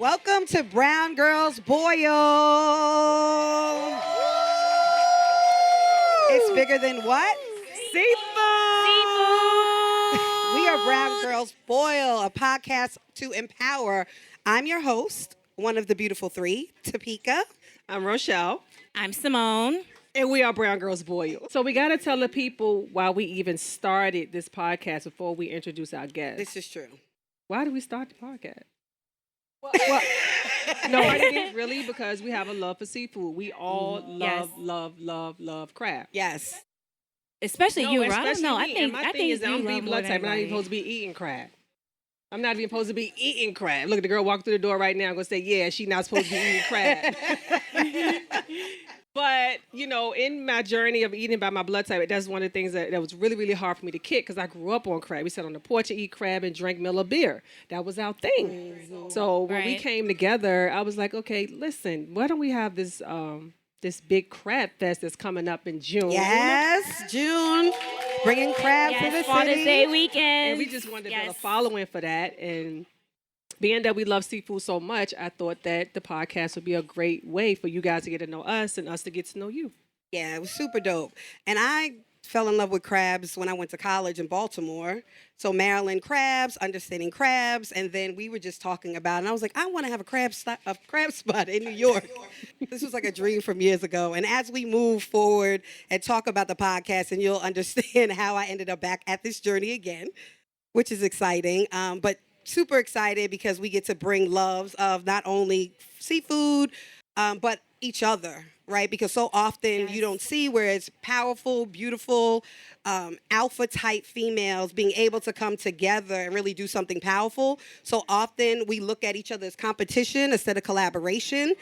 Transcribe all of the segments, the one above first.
Welcome to Brown Girls Boil. It's bigger than what? Seafood. We are Brown Girls Boil, a podcast to empower. I'm your host, one of the beautiful three, Topeka. I'm Rochelle. I'm Simone. And we are Brown Girls Boil. So we got to tell the people why we even started this podcast before we introduce our guests. This is true. Why did we start the podcast? Well, no, I didn't really, because we have a love for seafood. We all love crab. Yes. Especially you, right? I don't especially know. me. And my thing is that I'm B blood type. I'm not even supposed to be eating crab. I'm not even supposed to be eating crab. Look at the girl walk through the door right now. I'm going to say, yeah, she's not supposed to be eating crab. But, you know, in my journey of eating by my blood type, that's one of the things that was really, really hard for me to kick because I grew up on crab. We sat on the porch and eat crab and drank Miller beer. That was our thing. Mm-hmm. So when we came together, I was like, okay, listen, why don't we have this this big crab fest that's coming up in June? Yes, June. Bringing crab to the city. Father's Day weekend. And we just wanted to build a following for that. And being that we love seafood so much, I thought that the podcast would be a great way for you guys to get to know us and us to get to know you. Yeah, it was super dope. And I fell in love with crabs when I went to college in Baltimore. So Maryland crabs, understanding crabs, and then we were just talking about it. And I was like, I want to have a crab spot in New York. This was like a dream from years ago. And as we move forward and talk about the podcast, and you'll understand how I ended up back at this journey again, which is exciting. But super excited because we get to bring loves of not only seafood, but each other, right? Because so often you don't see where it's powerful, beautiful, alpha type females being able to come together and really do something powerful. So often we look at each other as competition instead of collaboration.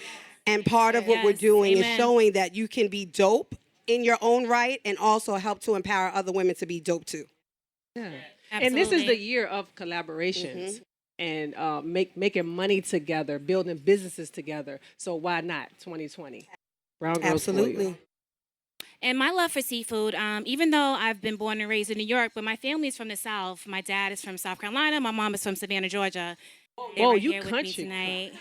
And part of what we're doing is showing that you can be dope in your own right and also help to empower other women to be dope too. Yeah. Absolutely. And this is the year of collaborations and making money together, building businesses together. So why not 2020? Brown Girls Absolutely. Boil. And my love for seafood, even though I've been born and raised in New York, but my family is from the South. My dad is from South Carolina. My mom is from Savannah, Georgia. Whoa, you country. Tonight.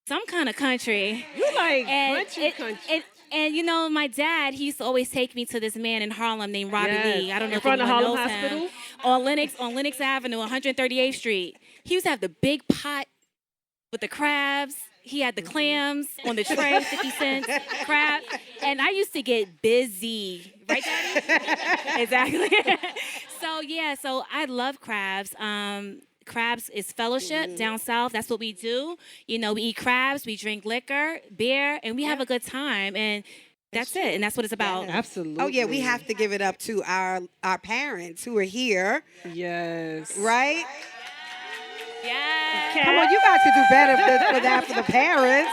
Some kind of country. You like country. And you know, my dad, he used to always take me to this man in Harlem named Robbie Lee. I don't know in if front of anyone Harlem knows Hospital? him. On Lenox Avenue, 138th Street. He used to have the big pot with the crabs. He had the clams on the tray, 50 cents, crab. And I used to get busy. Right, Daddy? Exactly. So I love crabs. Crabs is fellowship down south. That's what we do. You know, we eat crabs, we drink liquor, beer, and we have a good time. And that's it. And that's what it's about. Yeah, absolutely. Oh, yeah, we have to give it up to our parents who are here. Yes. Right? Yeah. Come on, you got to do better for that for the parents.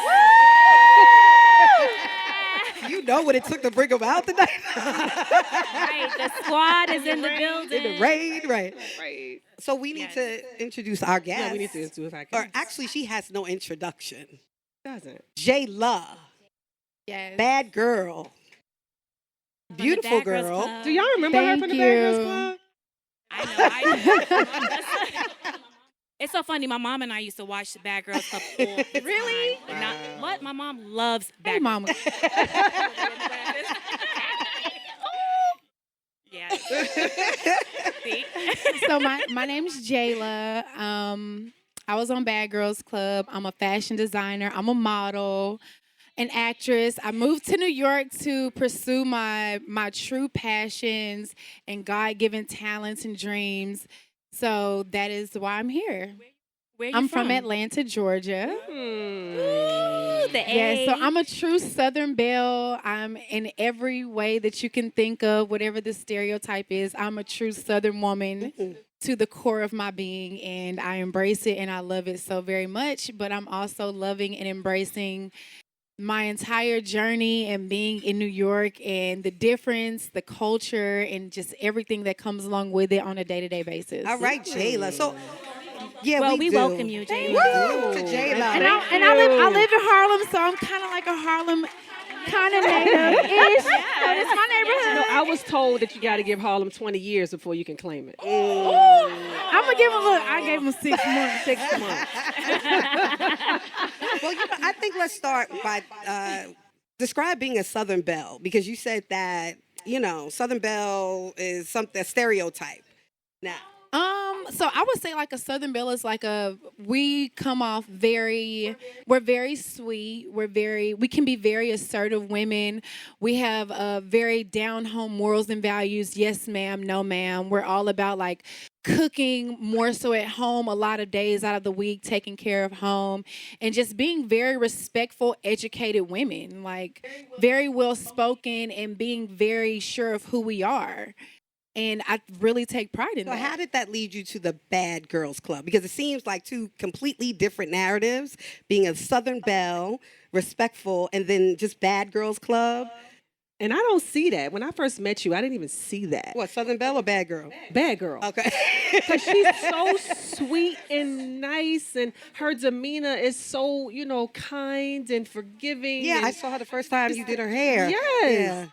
You know what it took to bring them out tonight. Right, the squad is in the building. In the rain, right. Right. So we need to introduce our guest. Yeah, we need to introduce our guest. Or actually, she has no introduction. Doesn't. Jelaminah. Yes. Bad girl. Beautiful Bad Girls girl. Club. Do y'all remember her from the Bad Girls Club? I know. It's so funny. My mom and I used to watch the Bad Girls Club all the time. Really? What? My mom loves Bad Hey, Girls. mama. Yeah. See? So my name's Jayla. I was on Bad Girls Club. I'm a fashion designer. I'm a model, an actress. I moved to New York to pursue my true passions and God-given talents and dreams. So that is why I'm here. Where you I'm from Atlanta, Georgia. Ooh, the Yeah, so A. I'm a true Southern belle. I'm in every way that you can think of, whatever the stereotype is. I'm a true Southern woman to the core of my being, and I embrace it and I love it so very much. But I'm also loving and embracing my entire journey and being in New York and the difference, the culture, and just everything that comes along with it on a day-to-day basis. All right, Jayla. So, yeah, Well, we do. welcome you, Jayla. Woo, to Jayla. And I live in Harlem, so I'm kind of like a Harlem kind of native-ish. So it's my neighborhood. No, I was told that you got to give Harlem 20 years before you can claim it. I'm gonna give him a look. I gave him 6 months. 6 months. Well, I think let's start by describe being a Southern Belle, because you said that, Southern Belle is a stereotype. Now, So I would say like a Southern Belle is like we come off we're very sweet. We can be very assertive women. We have very down home morals and values. Yes, ma'am, no, ma'am. We're all about like cooking more so at home a lot of days out of the week, taking care of home, and just being very respectful, educated women, like very well spoken and being very sure of who we are. And I really take pride in so that. how did that lead you to the Bad Girls Club? Because it seems like two completely different narratives, being a Southern Belle, respectful, and then just Bad Girls Club. And I don't see that. When I first met you, I didn't even see that. What, Southern Belle or Bad Girl? Bad girl. Okay. Because she's so sweet and nice, and her demeanor is so, kind and forgiving. Yeah, and I saw her the first time you did her hair. Yes. Yeah.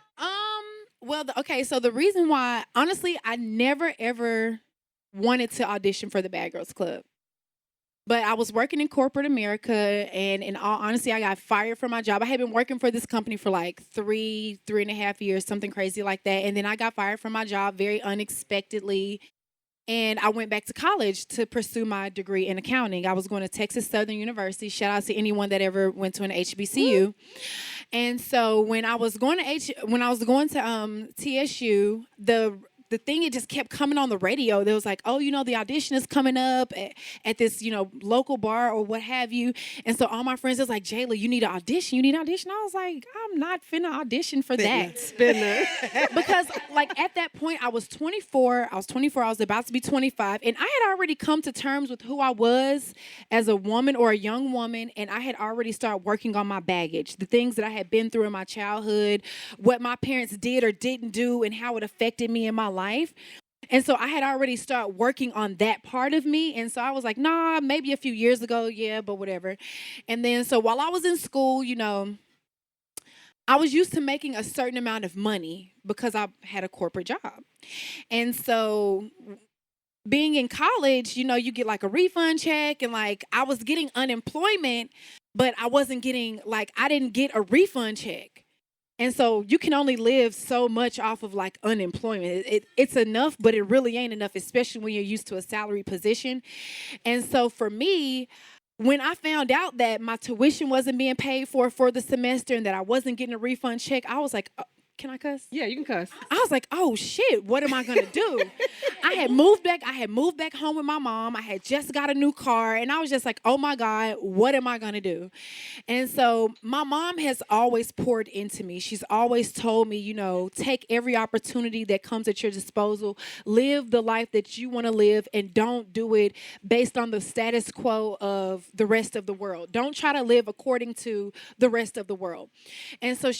Well, okay, so the reason why, honestly, I never ever wanted to audition for the Bad Girls Club. But I was working in corporate America, and in all honesty, I got fired from my job. I had been working for this company for like three and a half years, something crazy like that. And then I got fired from my job very unexpectedly. And I went back to college to pursue my degree in accounting. I was going to Texas Southern University. Shout out to anyone that ever went to an HBCU. And so when I was going to TSU, the thing, it just kept coming on the radio. There was like, oh, the audition is coming up at this, local bar or what have you. And so all my friends was like, Jayla, you need an audition. I was like, I'm not finna audition for that. Spinner. Because like at that point I was 24. I was about to be 25. And I had already come to terms with who I was as a woman or a young woman. And I had already started working on my baggage, the things that I had been through in my childhood, what my parents did or didn't do, and how it affected me in my life. And so I had already started working on that part of me. And so I was like, nah, maybe a few years ago, yeah, but whatever. And then so while I was in school, I was used to making a certain amount of money because I had a corporate job. And so being in college, you get like a refund check, and like I was getting unemployment, but I wasn't getting I didn't get a refund check. And so you can only live so much off of like unemployment. It's enough, but it really ain't enough, especially when you're used to a salary position. And so for me, when I found out that my tuition wasn't being paid for the semester and that I wasn't getting a refund check, I was like, can I cuss? Yeah, you can cuss. I was like, oh shit, what am I gonna do? I had moved back home with my mom. I had just got a new car, and I was just like, oh my God, what am I gonna do? And so my mom has always poured into me. She's always told me, take every opportunity that comes at your disposal, live the life that you want to live, and don't do it based on the status quo of the rest of the world. Don't try to live according to the rest of the world. And so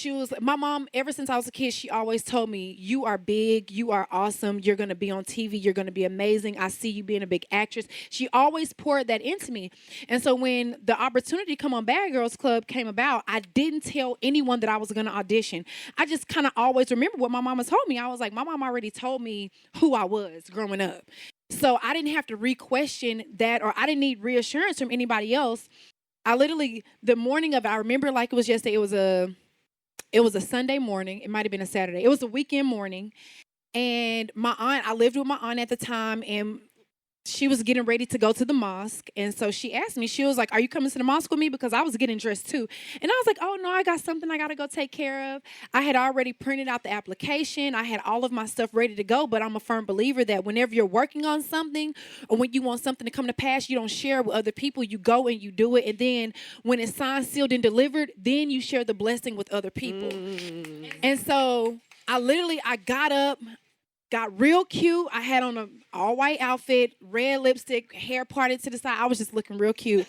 my mom, ever since I was a kid, she always told me, you are big, you are awesome, you're going to be on TV, you're going to be amazing, I see you being a big actress. She always poured that into me. And so when the opportunity to come on Bad Girls Club came about, I didn't tell anyone that I was going to audition. I just kind of always remember what my mama told me. I was like, my mom already told me who I was growing up. So I didn't have to re-question that, or I didn't need reassurance from anybody else. I literally, the morning of it, I remember like it was yesterday, it was a Sunday morning. It might have been a Saturday. It was a weekend morning. And I lived with my aunt at the time, and she was getting ready to go to the mosque. And so she asked me, she was like, are you coming to the mosque with me? Because I was getting dressed too. And I was like, oh no, I got something I got to go take care of. I had already printed out the application. I had all of my stuff ready to go, but I'm a firm believer that whenever you're working on something, or when you want something to come to pass, you don't share it with other people. You go and you do it. And then when it's signed, sealed, and delivered, then you share the blessing with other people. And so I got up, got real cute. I had on an all-white outfit, red lipstick, hair parted to the side. I was just looking real cute.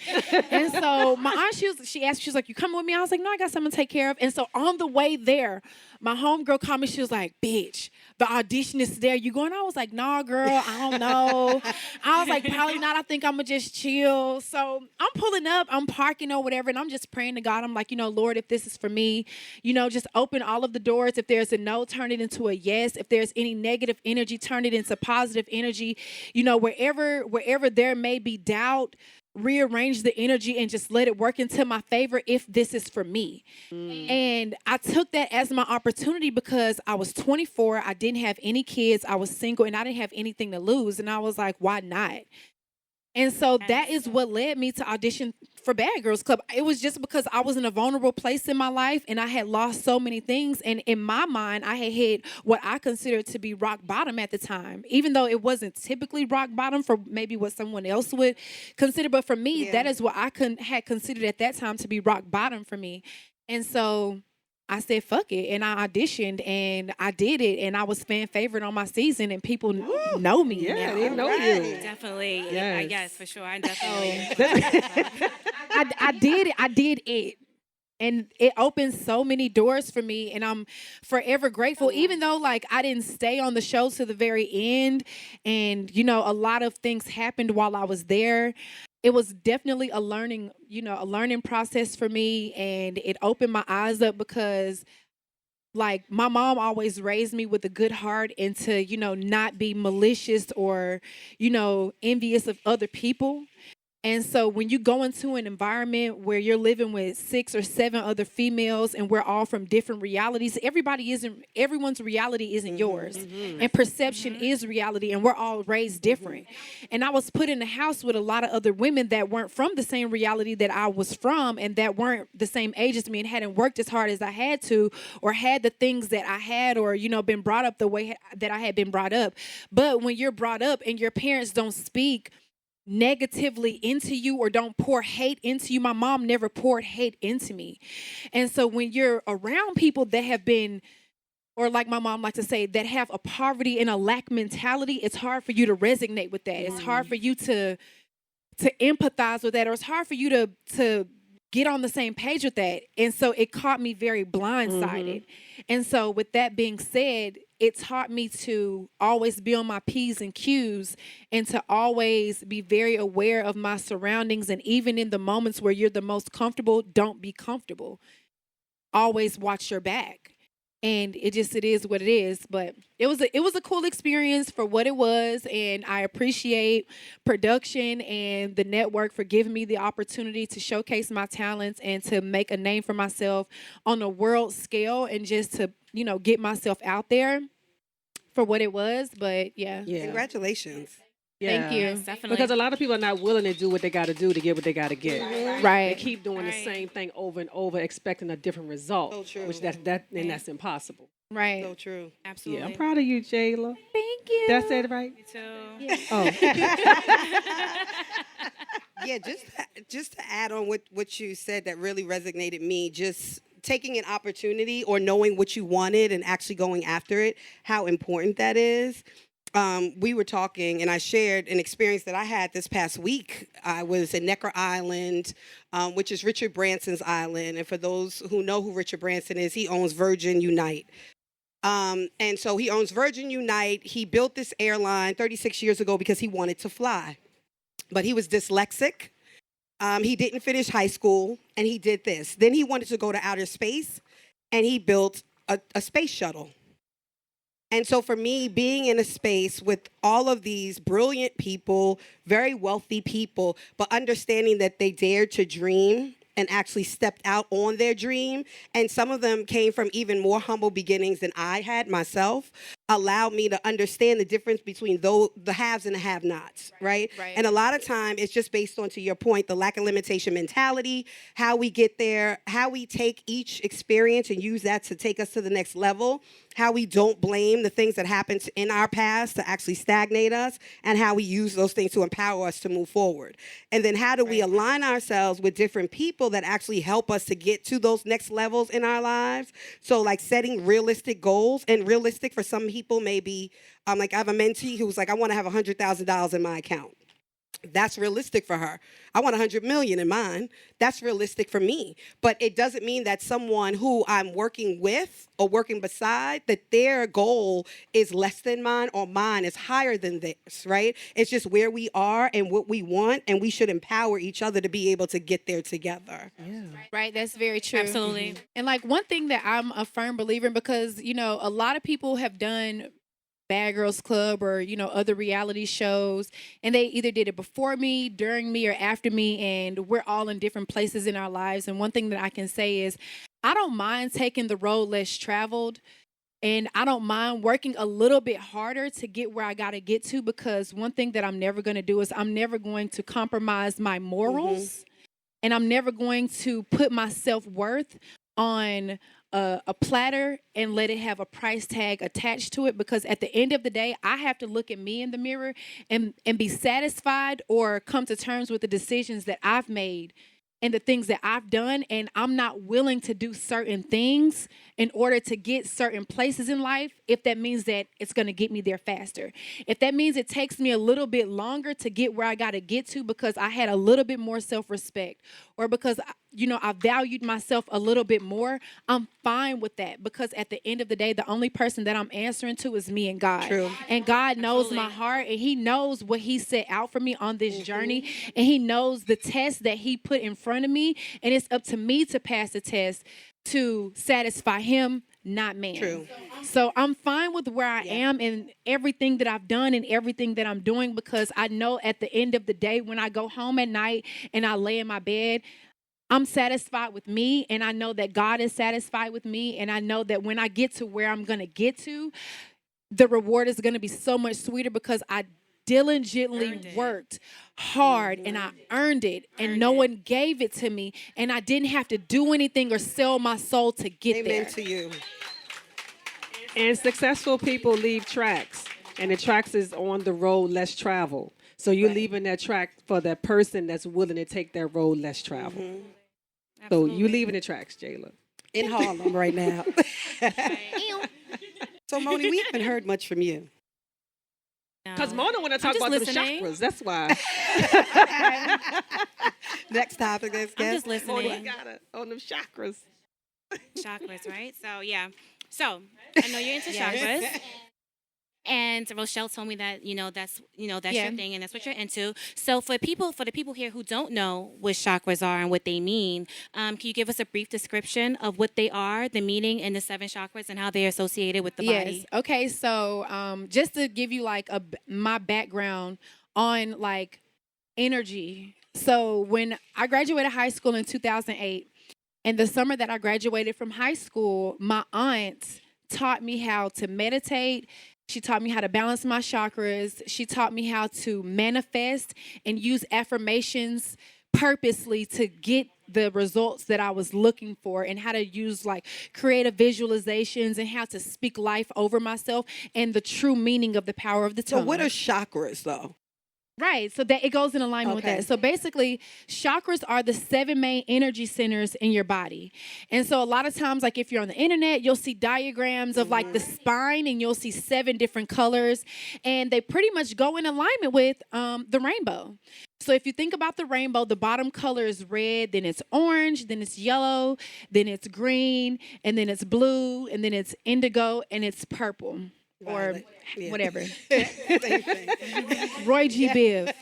And so my aunt, she asked, she was like, you coming with me? I was like, no, I got something to take care of. And so on the way there, my homegirl called me. She was like, bitch, the audition is there. You going? I was like, nah, girl, I don't know. I was like, probably not. I think I'm going to just chill. So I'm pulling up. I'm parking or whatever, and I'm just praying to God. I'm like, Lord, if this is for me, just open all of the doors. If there's a no, turn it into a yes. If there's any negative energy, turn it into positive energy. Wherever there may be doubt, rearrange the energy and just let it work into my favor if this is for me. And I took that as my opportunity because I was 24, I didn't have any kids, I was single, and I didn't have anything to lose. And I was like, why not? And so that is what led me to audition for Bad Girls Club. It was just because I was in a vulnerable place in my life and I had lost so many things. And in my mind, I had hit what I considered to be rock bottom at the time, even though it wasn't typically rock bottom for maybe what someone else would consider. But for me, that is what I had considered at that time to be rock bottom for me. And so I said, fuck it. And I auditioned and I did it. And I was fan favorite on my season and people know me now. They know you. Definitely. Yes. Yes, for sure. I definitely. I did it. I did it. And it opened so many doors for me. And I'm forever grateful, even though like I didn't stay on the show to the very end. And, you know, a lot of things happened while I was there. It was definitely a learning process for me. And it opened my eyes up because like my mom always raised me with a good heart and to, you know, not be malicious or, you know, envious of other people. And so when you go into an environment where you're living with 6 or 7 other females and we're all from different realities, everyone's reality isn't yours. And perception is reality and we're all raised different. And I was put in a house with a lot of other women that weren't from the same reality that I was from and that weren't the same age as me and hadn't worked as hard as I had to or had the things that I had or, you know, been brought up the way that I had been brought up. But when you're brought up and your parents don't speak negatively into you or don't pour hate into you. My mom never poured hate into me. And so when you're around people that have been, or like my mom likes to say, that have a poverty and a lack mentality, it's hard for you to resonate with that. It's hard for you to empathize with that, or it's hard for you to get on the same page with that. And so it caught me very blindsided. And so with that being said, it taught me to always be on my P's and Q's and to always be very aware of my surroundings. And even in the moments where you're the most comfortable, don't be comfortable. Always watch your back. And it is what it is. But it was a cool experience for what it was. And I appreciate production and the network for giving me the opportunity to showcase my talents and to make a name for myself on a world scale and just to, you know, get myself out there for what it was. But yeah. Congratulations. Yeah. Thank you. Yes, definitely. Because a lot of people are not willing to do what they got to do to get what they got to get. Right. They keep doing the same thing over and over, expecting a different result. So true. Which that's impossible. Right. So true. Absolutely. Yeah, I'm proud of you, Jayla. Thank you. That's it, right? So, Oh, Yeah, just to add on what you said that really resonated me, just taking an opportunity or knowing what you wanted and actually going after it, how important that is. We were talking and I shared an experience that I had this past week. I was in Necker Island, which is Richard Branson's island. And for those who know who Richard Branson is, he owns Virgin Unite. And so he owns Virgin Unite. He built this airline 36 years ago because he wanted to fly. But he was dyslexic. He didn't finish high school, and he did this. Then he wanted to go to outer space, and he built a space shuttle. And so for me, being in a space with all of these brilliant people, very wealthy people, but understanding that they dared to dream and actually stepped out on their dream, and some of them came from even more humble beginnings than I had myself, allowed me to understand the difference between the haves and the have-nots, right? And a lot of time, it's just based on, to your point, the lack of limitation mentality, how we get there, how we take each experience and use that to take us to the next level, how we don't blame the things that happened in our past to actually stagnate us, and how we use those things to empower us to move forward. And then how do we align ourselves with different people that actually help us to get to those next levels in our lives? So like setting realistic goals, and realistic for some people maybe, like I have a mentee who's like, I want to have $100,000 in my account. That's realistic for her. I want 100 million in mine. That's realistic for me. But it doesn't mean that someone who I'm working with or working beside, that their goal is less than mine or mine is higher than theirs, right? It's just where we are and what we want, and we should empower each other to be able to get there together. yeah. Right, that's very true. absolutely. And like one thing that I'm a firm believer in, because, you know, a lot of people have done Bad Girls Club or, other reality shows. And they either did it before me, during me, or after me. And we're all in different places in our lives. And one thing that I can say is I don't mind taking the road less traveled. And I don't mind working a little bit harder to get where I got to get to, because one thing that I'm never going to do is I'm never going to compromise my morals. And I'm never going to put my self-worth on a platter and let it have a price tag attached to it, because at the end of the day, I have to look at me in the mirror and be satisfied or come to terms with the decisions that I've made and the things that I've done. And I'm not willing to do certain things in order to get certain places in life if that means that it's going to get me there faster. If that means it takes me a little bit longer to get where I got to get to because I had a little bit more self-respect, or because, I valued myself a little bit more, I'm fine with that, because at the end of the day, the only person that I'm answering to is me and God. True. And God knows my heart, and he knows what he set out for me on this journey, and he knows the test that he put in front of me, and it's up to me to pass the test to satisfy him, not man. True. So I'm fine with where I am and everything that I've done and everything that I'm doing, because I know at the end of the day, when I go home at night and I lay in my bed, I'm satisfied with me, and I know that God is satisfied with me, and I know that when I get to where I'm going to get to, the reward is going to be so much sweeter, because I diligently worked hard and I earned it, and no one gave it to me, and I didn't have to do anything or sell my soul to get there. Amen to you. And successful people leave tracks, and the tracks is on the road less traveled. So you're leaving that track for that person that's willing to take that road less traveled. So you leaving the tracks, Jayla. In Harlem right now. So, Moni, we haven't heard much from you. Because Mona want to talk just about listening. the chakras. That's why. Next topic, next I'm guest. just Mona listening. got it on them chakras. Chakras, right? So yeah. So I know you're into chakras. And Rochelle told me that that's your thing, and that's what you're into. So for the people here who don't know what chakras are and what they mean, can you give us a brief description of what they are, the meaning, and the 7 chakras, and how they're associated with the body? Yes. Okay. So, just to give you my background on energy. So when I graduated high school in 2008, and the summer that I graduated from high school, my aunt taught me how to meditate. She taught me how to balance my chakras. She taught me how to manifest and use affirmations purposely to get the results that I was looking for, and how to use creative visualizations, and how to speak life over myself, and the true meaning of the power of the tongue. So what are chakras, though? Right, so that it goes in alignment with that. So basically, chakras are the 7 main energy centers in your body. And so a lot of times, if you're on the internet, you'll see diagrams of the spine, and you'll see 7 different colors, and they pretty much go in alignment with the rainbow. So if you think about the rainbow, the bottom color is red, then it's orange, then it's yellow, then it's green, and then it's blue, and then it's indigo, and it's purple. Violet. Or whatever. Same thing. Roy G. Biv.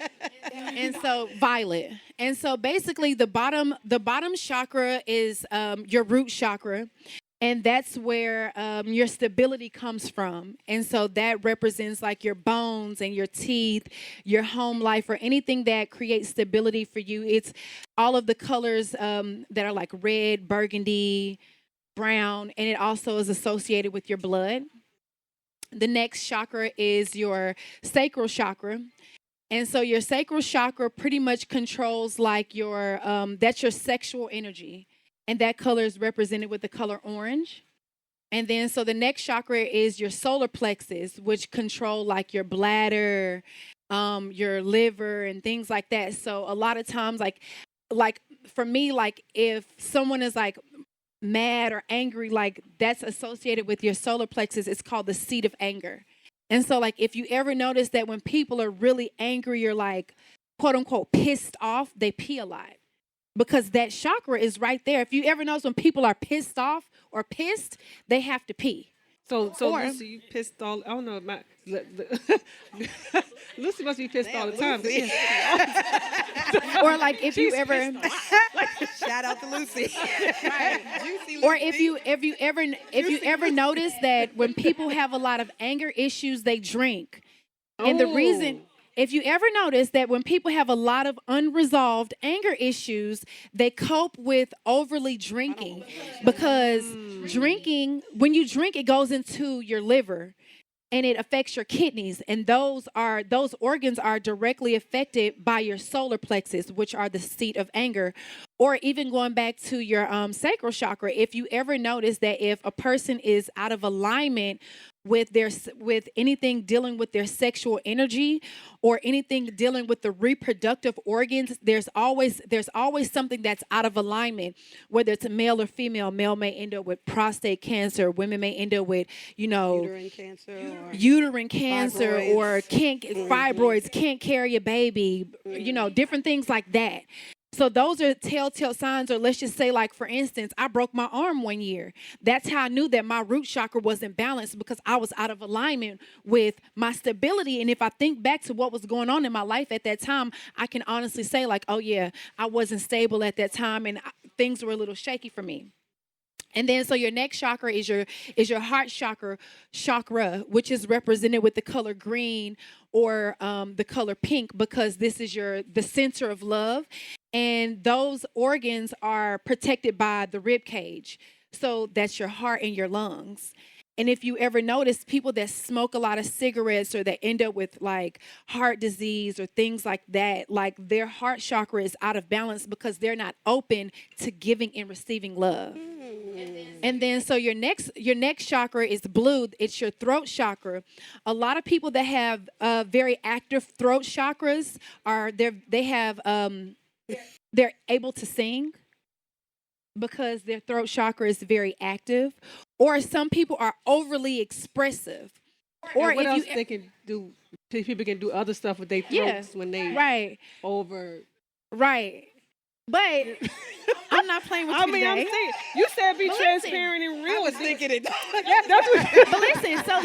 And so violet. And so basically the bottom chakra is your root chakra. And that's where your stability comes from. And so that represents your bones and your teeth, your home life, or anything that creates stability for you. It's all of the colors that are red, burgundy, brown, and it also is associated with your blood. The next chakra is your sacral chakra. And so your sacral chakra pretty much controls your, that's your sexual energy. And that color is represented with the color orange. And then so the next chakra is your solar plexus, which control your bladder, your liver, and things like that. So a lot of times, for me, if someone is mad or angry, that's associated with your solar plexus. It's called the seat of anger. And so if you ever notice that when people are really angry or quote unquote pissed off, they pee a lot, because that chakra is right there. If you ever notice when people are pissed off or pissed, they have to pee. So Lucy, you pissed all. I don't know. Lucy must be pissed all the time. Lucy. Or like if you ever, Shout out to Lucy. Juicy or Lucy. if you ever notice that when people have a lot of anger issues, they drink. And the reason, if you ever notice that when people have a lot of unresolved anger issues, they cope with overly drinking because drinking, when you drink, it goes into your liver and it affects your kidneys, and those organs are directly affected by your solar plexus, which are the seat of anger. Or even going back to your sacral chakra, if you ever notice that if a person is out of alignment with anything dealing with their sexual energy or anything dealing with the reproductive organs, there's always something that's out of alignment, whether it's a male or female. Male may end up with prostate cancer, women may end up with uterine cancer or fibroids, can't carry a baby, different things like that. So those are telltale signs, or let's just say, like, for instance, I broke my arm one year. That's how I knew that my root chakra wasn't balanced, because I was out of alignment with my stability. And if I think back to what was going on in my life at that time, I can honestly say, like, oh yeah, I wasn't stable at that time and things were a little shaky for me. And then so your next chakra is your heart chakra, which is represented with the color green or the color pink, because this is the center of love. And those organs are protected by the rib cage. So that's your heart and your lungs. And if you ever notice, people that smoke a lot of cigarettes or that end up with like heart disease or things like that, like their heart chakra is out of balance because they're not open to giving and receiving love. And then so your next chakra is blue. It's your throat chakra. A lot of people that have very active throat chakras they're able to sing because their throat chakra is very active. Or some people are overly expressive. Or and what if else you they can do? People can do other stuff with their throats when they over. Right. But I'm not playing with you today. I'm saying, you said be transparent and real. I was thinking it. That's what. But listen, so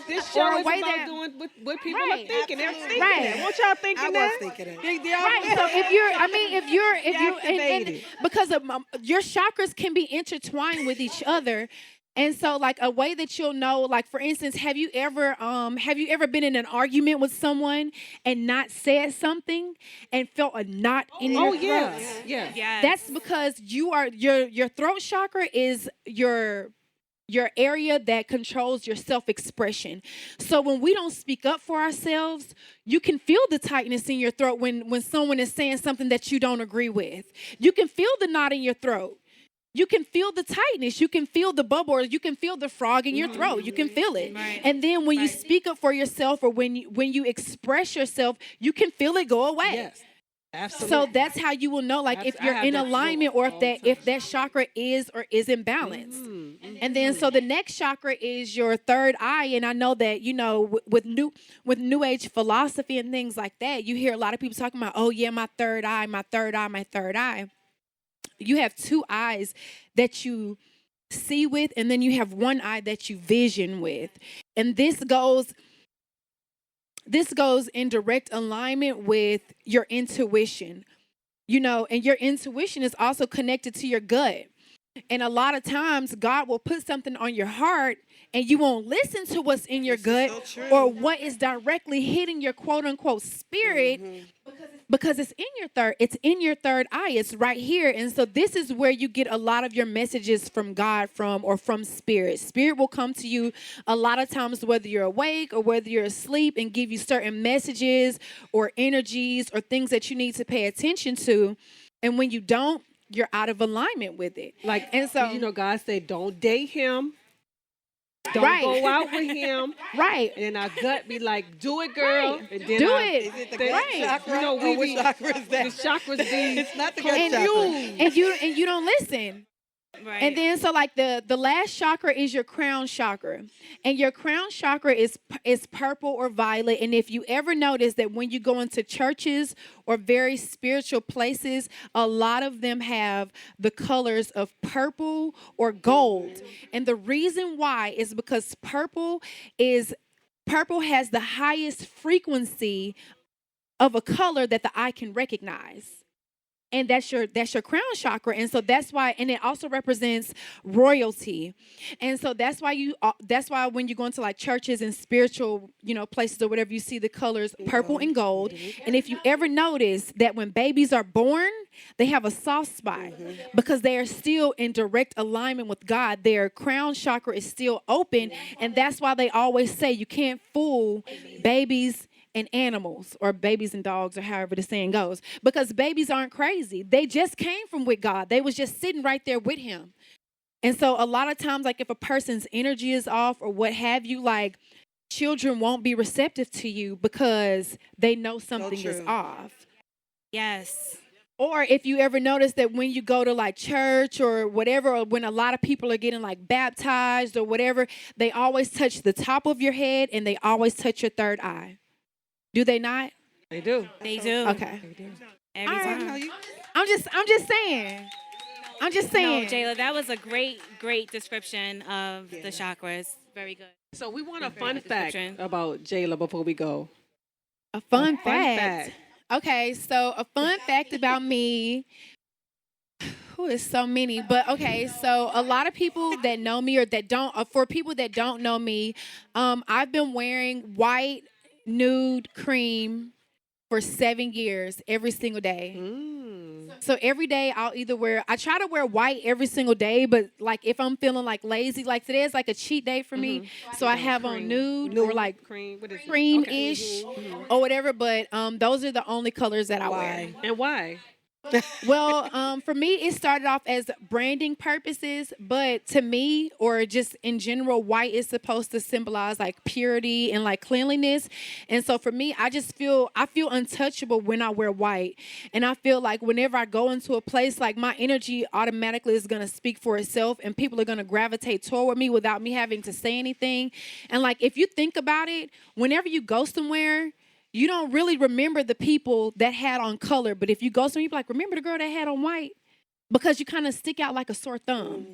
This show is about doing what people are thinking. They're thinking that. Won't y'all thinking I that? was thinking it. Right. So if you because of your chakras can be intertwined with each other. And so, like, a way that you'll know, like, for instance, have you ever been in an argument with someone and not said something and felt a knot in your throat? Yeah. That's because your throat chakra is your area that controls your self-expression. So when we don't speak up for ourselves, you can feel the tightness in your throat when someone is saying something that you don't agree with. You can feel the knot in your throat. You can feel the tightness. You can feel the bubble. Or you can feel the frog in your throat. You can feel it. Right. And then when you speak up for yourself, or when you express yourself, you can feel it go away. Yes. Absolutely. So that's how you will know, like, if you're in alignment or if that chakra is or isn't balanced. And then so the next chakra is your third eye. And I know that, with new age philosophy and things like that, you hear a lot of people talking about, oh yeah, my third eye, my third eye, my third eye. You have two eyes that you see with, and then you have one eye that you vision with. And this goes in direct alignment with your intuition. And your intuition is also connected to your gut. And a lot of times God will put something on your heart and you won't listen to what's in your gut or what is directly hitting your quote unquote spirit because it's in your third eye. It's right here. And so this is where you get a lot of your messages from God from spirit. Spirit will come to you a lot of times, whether you're awake or whether you're asleep, and give you certain messages or energies or things that you need to pay attention to. And when you don't, you're out of alignment with it. And so, God said, don't date him. Don't go out with him. Right. And our gut be like, do it, girl. Right. And then Do it. Is it the gut chakra? Which chakra is that? The chakras be It's not the gut chakra. And you don't listen. Right. And then so like the last chakra is your crown chakra. And your crown chakra is purple or violet. And if you ever notice that when you go into churches or very spiritual places, a lot of them have the colors of purple or gold. And the reason why is because purple is purple has the highest frequency of a color that the eye can recognize. And that's your crown chakra. And so that's why, and it also represents royalty. And so that's why when you go into like churches and spiritual, places or whatever, you see the colors purple and gold. And if you ever notice that when babies are born, they have a soft spot because they are still in direct alignment with God. Their crown chakra is still open. And that's why they always say you can't fool babies and animals, or babies and dogs, or however the saying goes, because babies aren't crazy. They just came from with God. They was just sitting right there with him. And so a lot of times, like if a person's energy is off or what have you, like children won't be receptive to you because they know something is off. Yes. Or if you ever notice that when you go to like church or whatever, or when a lot of people are getting like baptized or whatever, they always touch the top of your head and they always touch your third eye. Do they not? They do. They do. Okay. They do. Every time. I'm just saying. No, Jayla, that was a great description of the chakras. Very good. So we want a fun fact about Jayla before we go. A fun fact. Okay, so a fun fact about me. It's so many, but okay. So a lot of people that know me or that don't, for people that don't know me, I've been wearing white nude cream for 7 years every single day. So every day I try to wear white every single day, but like if I'm feeling like lazy, like today is like a cheat day for me. So I have on nude or like cream-ish or whatever, but those are the only colors that I wear. And why? Well, for me, it started off as branding purposes, but to me, or just in general, white is supposed to symbolize like purity and like cleanliness. And so for me, I feel untouchable when I wear white. And I feel like whenever I go into a place, like my energy automatically is going to speak for itself and people are going to gravitate toward me without me having to say anything. And like, if you think about it, whenever you go somewhere, you don't really remember the people that had on color. But if you go somewhere, you be like, remember the girl that had on white? Because you kind of stick out like a sore thumb.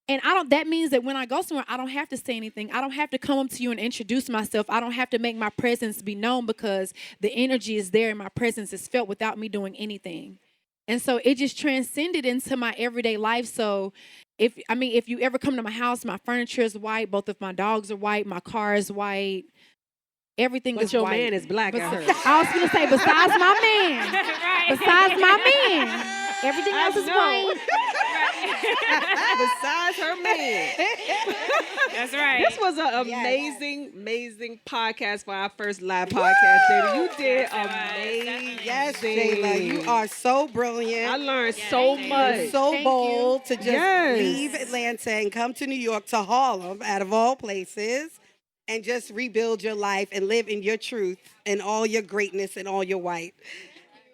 And that means that when I go somewhere, I don't have to say anything. I don't have to come up to you and introduce myself. I don't have to make my presence be known because the energy is there and my presence is felt without me doing anything. And so it just transcended into my everyday life. So if you ever come to my house, my furniture is white. Both of my dogs are white. My car is white. Everything is white. But your man is black, I heard. I was going to say, besides my man. Right. Besides my man. Everything else is white. Besides her man. That's right. This was an amazing podcast for our first live podcast, Jayla. You did amazing. Yes, Jayla, you are so brilliant. I learned so much. You're so bold to just leave Atlanta and come to New York, to Harlem, out of all places, and just rebuild your life and live in your truth and all your greatness and all your white.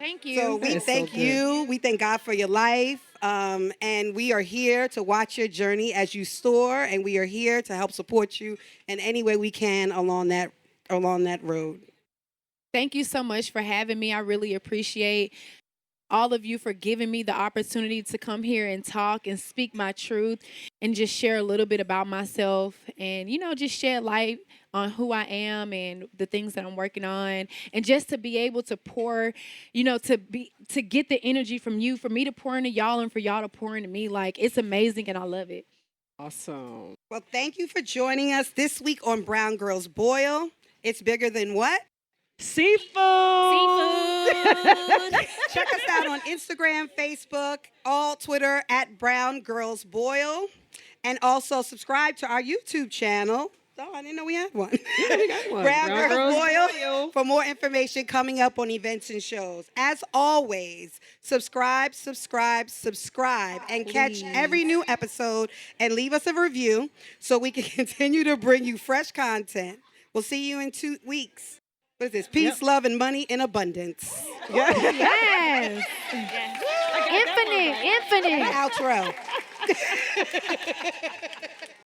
Thank you. So we thank you. We thank God for your life. And we are here to watch your journey as you soar, and we are here to help support you in any way we can along that road. Thank you so much for having me. I really appreciate all of you for giving me the opportunity to come here and talk and speak my truth and just share a little bit about myself and, just shed light on who I am and the things that I'm working on, and just to be able to pour, to get the energy from you, for me to pour into y'all and for y'all to pour into me. Like, it's amazing and I love it. Awesome. Well, thank you for joining us this week on Brown Girls Boil. It's bigger than what? Seafood. Check us out on Instagram, Facebook, all Twitter at Brown Girls Boil. And also subscribe to our YouTube channel. Oh, I didn't know we had one. We got one. Brown Girls Boil for more information coming up on events and shows. As always, subscribe, and catch every new episode and leave us a review so we can continue to bring you fresh content. We'll see you in 2 weeks. What is this? Peace, love, and money in abundance. Yes. Infinite. Outro.